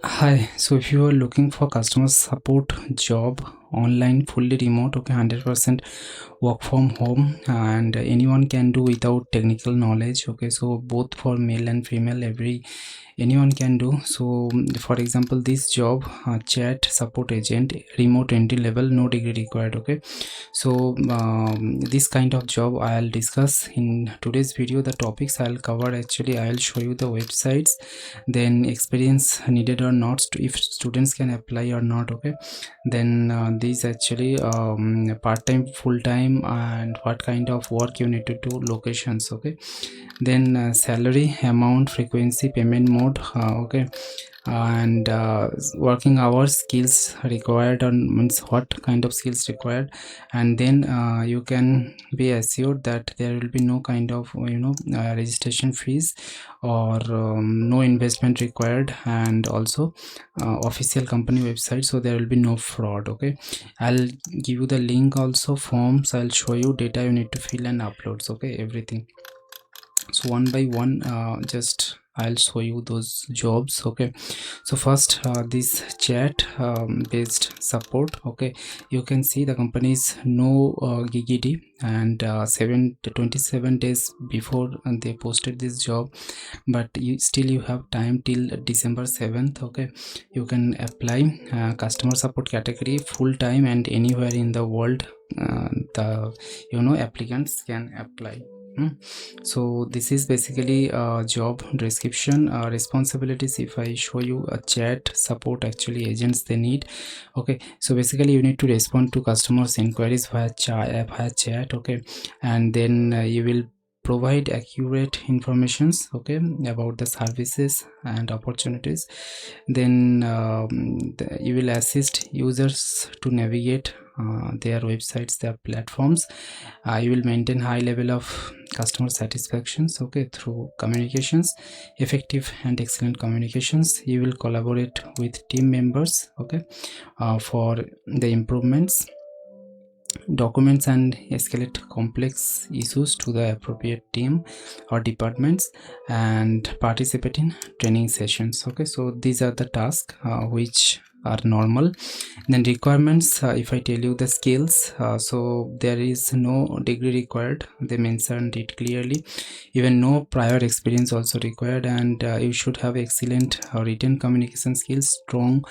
Hi, so if you are looking for customer support job online, fully remote, okay, 100% work from home, and anyone can do without technical knowledge, okay, so both for male and female, anyone can do. So for example, this job, chat support agent, remote entry level, no degree required, okay. So this kind of job I'll discuss in today's video. The topics I'll cover, actually I'll show you the websites, then experience needed or not, if students can apply or not, okay. Then these actually part-time, full-time, and what kind of work you need to do, locations, okay. Then salary, amount, frequency, payment mode, okay, and working hours, skills required, or means what kind of skills required. And then you can be assured that there will be no kind of registration fees, or no investment required, and also official company website, so there will be no fraud, okay. I'll give you the link, also forms, I'll show you data you need to fill and uploads, okay, everything. So one by one, just I'll show you those jobs, okay. So first, this chat based support, okay. You can see the company's no GGD, and 27 days before they posted this job, but you have time till December 7th, okay. You can apply customer support category, full time, and anywhere in the world the applicants can apply. So this is basically a job description. Responsibilities, if I show you, a chat support, actually agents they need, okay. So basically you need to respond to customers inquiries via chat, okay. And then you will provide accurate informations, okay, about the services and opportunities. Then you will assist users to navigate their websites, their platforms. You will maintain high level of customer satisfactions, okay, through communications, effective and excellent communications. You will collaborate with team members, okay, for the improvements, documents, and escalate complex issues to the appropriate team or departments, and participate in training sessions, okay. So these are the tasks which are normal. Then requirements, if I tell you the skills, so there is no degree required, they mentioned it clearly. Even no prior experience also required, and you should have excellent written communication skills, strong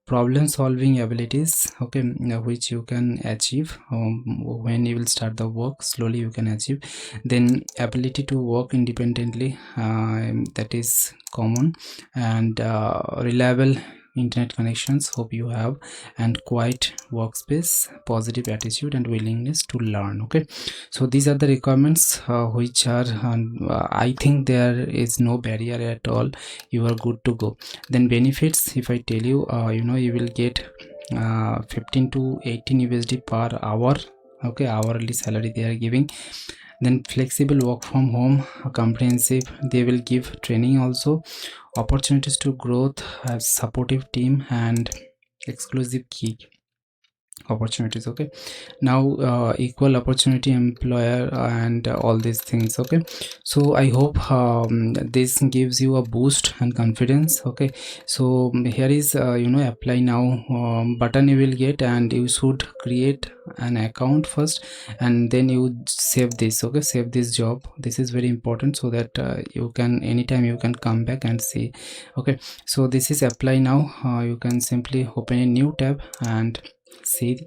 problem solving abilities, okay, which you can achieve when you will start the work, slowly you can achieve. Then ability to work independently, that is common, and reliable internet connections, hope you have, and quiet workspace, positive attitude, and willingness to learn, okay. So these are the requirements which are I think there is no barrier at all, you are good to go. Then benefits, if I tell you, you will get 15 to 18 USD per hour, okay, hourly salary they are giving. Then flexible work from home, comprehensive, they will give training also, opportunities to growth, have supportive team, and exclusive key opportunities, okay. Now equal opportunity employer, and all these things, okay. So I hope this gives you a boost and confidence, okay. So here is apply now button you will get, and you should create an account first, and then you save this, okay, save this job. This is very important, so that you can anytime you can come back and see, okay. So this is apply now. You can simply open a new tab and see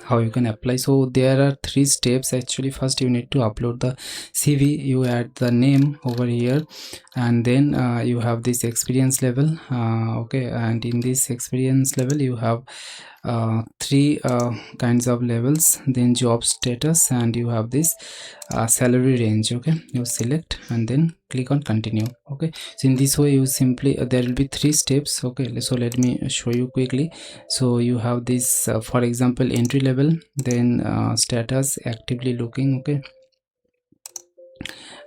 how you can apply. So there are three steps actually. First, you need to upload the CV, you add the name over here, and then you have this experience level, okay. And in this experience level you have three kinds of levels, then job status, and you have this salary range, okay. You select and then click on continue, okay. So in this way you simply there will be three steps, okay. So let me show you quickly. So you have this for example entry level, then status, actively looking, okay,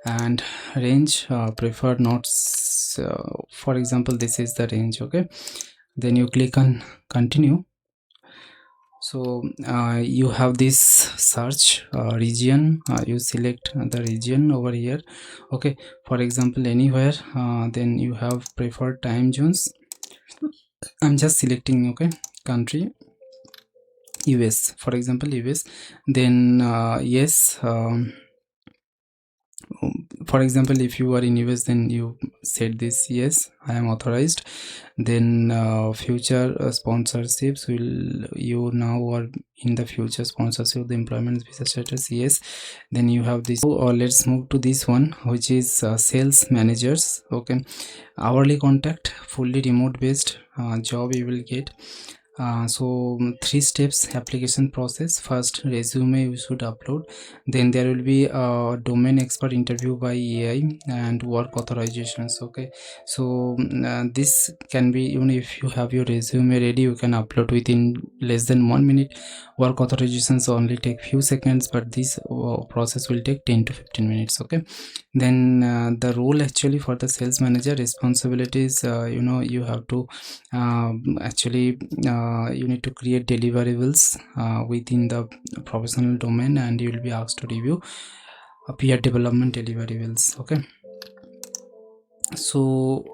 and range, preferred notes, for example this is the range, okay. Then you click on continue. So you have this search region, you select the region over here, okay. For example anywhere, then you have preferred time zones, I'm just selecting, okay, country US, for example US. Then yes, for example, if you are in US, then you said this, yes, I am authorized. Then future sponsorships, will you now or in the future sponsorship the employment visa status, yes. Then you have this. So let's move to this one, which is sales managers. Okay, hourly contact, fully remote based job you will get. So 3 steps application process. First, resume you should upload. Then there will be a domain expert interview by AI and work authorizations. Okay, so this can be, even if you have your resume ready, you can upload within less than 1 minute. Work authorizations only take few seconds, but this process will take 10 to 15 minutes. Okay, then the role actually for the sales manager responsibilities, you have to actually you need to create deliverables within the professional domain, and you will be asked to review peer development deliverables. Okay, so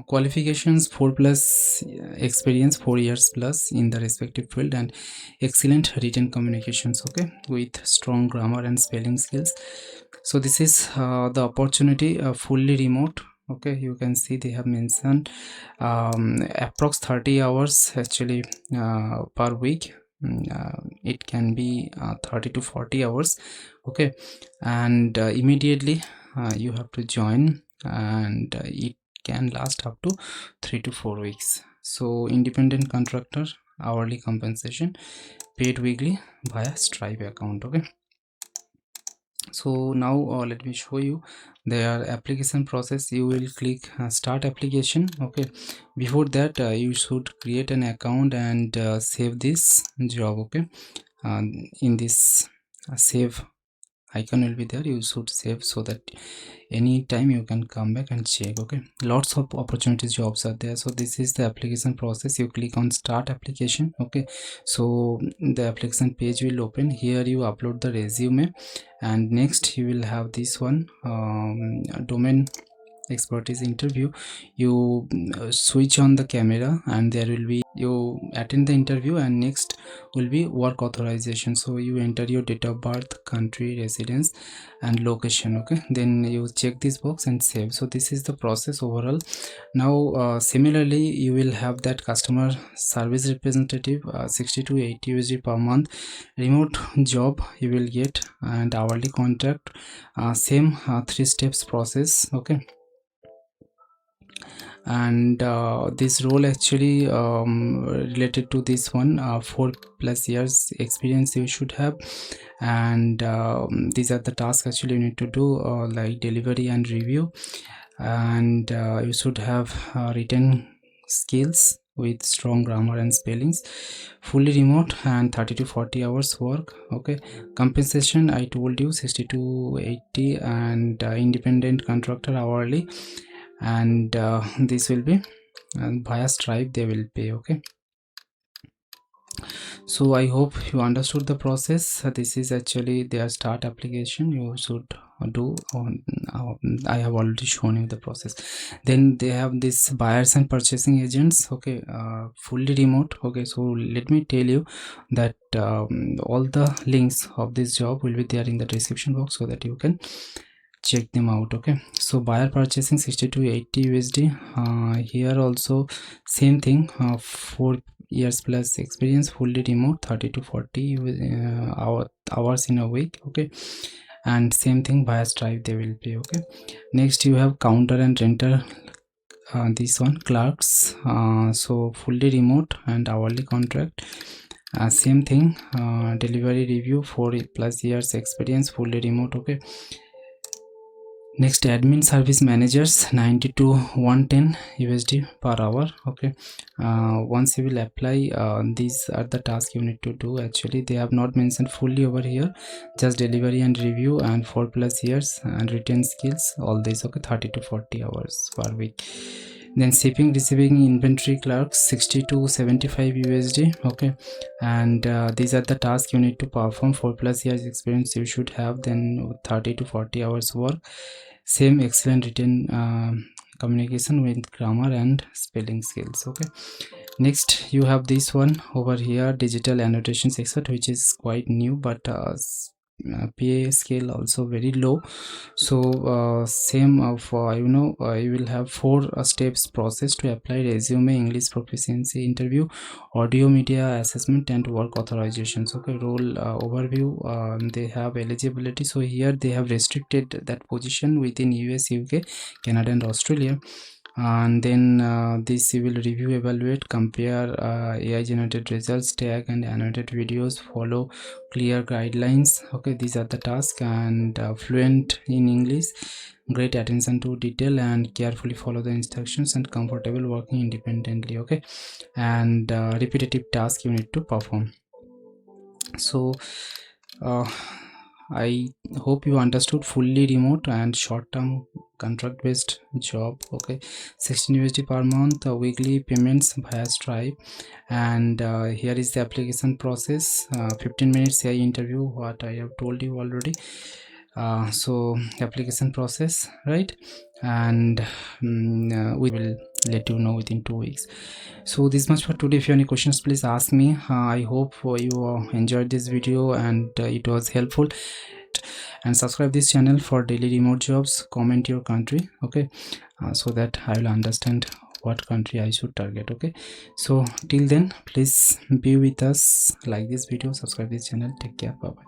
qualifications: 4 plus experience, 4 years plus in the respective field, and excellent written communications, okay, with strong grammar and spelling skills. So this is the opportunity, fully remote. Okay, you can see they have mentioned approx 30 hours actually per week. It can be 30 to 40 hours. Okay, and immediately you have to join, and it can last up to 3 to 4 weeks. So independent contractor, hourly compensation, paid weekly via Stripe account. Okay, so now let me show you their application process. You will click start application. Okay, before that you should create an account and save this job. Okay, in this save icon will be there, you should save so that anytime you can come back and check. Okay, lots of opportunities jobs are there. So this is the application process. You click on start application. Okay, so the application page will open. Here you upload the resume, and next you will have this one, domain expertise interview. You switch on the camera, and there will be, you attend the interview, and next will be work authorization. So you enter your date of birth, country, residence, and location. Okay, then you check this box and save. So this is the process overall. Now similarly, you will have that customer service representative, 60 to 80 USD per month, remote job you will get, and hourly contract, same 3 steps process. Okay, and this role actually related to this one, 4+ years experience you should have. And these are the tasks actually you need to do, like delivery and review. And you should have written skills with strong grammar and spellings, fully remote, and 30 to 40 hours work. Okay, compensation I told you 60 to 80, and independent contractor hourly, and this will be via Stripe they will pay. Okay, so I hope you understood the process. This is actually their start application you should do on. I have already shown you the process. Then they have this buyers and purchasing agents. Okay, fully remote. Okay, so let me tell you that all the links of this job will be there in the description box, so that you can check them out. Okay, so buyer purchasing 60 to 80 USD. Here also same thing, 4 years plus experience, fully remote, 30 to 40 hours in a week. Okay, and same thing via Stripe they will pay. Okay, next you have counter and renter, this one clerks, so fully remote and hourly contract, same thing, delivery review, 4+ years experience, fully remote. Okay, next admin service managers, 90 to 110 USD per hour. Okay, once you will apply, these are the tasks you need to do. Actually they have not mentioned fully over here, just delivery and review, and 4+ years and written skills, all this. Okay, 30 to 40 hours per week. Then shipping, receiving, inventory clerks, 60 to 75 USD. Okay, and these are the tasks you need to perform. 4+ years experience you should have, then 30 to 40 hours work, same excellent written communication with grammar and spelling skills. Okay, next you have this one over here, digital annotations expert, which is quite new, but pay scale also very low. So same for you will have 4 steps process to apply resume, English proficiency interview, audio media assessment, and work authorizations. Okay, role overview. They have eligibility, so here they have restricted that position within US, UK, Canada, and Australia. And then this you will review, evaluate, compare AI generated results, tag and annotate videos, follow clear guidelines. Okay, these are the tasks. And fluent in English, great attention to detail, and carefully follow the instructions, and comfortable working independently. Okay, and repetitive task you need to perform. So I hope you understood. Fully remote and short-term contract based job. Okay, 16 USD per month, weekly payments via Stripe. And here is the application process. 15 minutes AI interview, what I have told you already. So application process, right? And we will let you know within 2 weeks. So this much for today. If you have any questions, please ask me. I hope you enjoyed this video and it was helpful. And subscribe this channel for daily remote jobs. Comment your country, okay, so that I will understand what country I should target. Okay, so till then, please be with us, like this video, subscribe this channel. Take care, bye bye.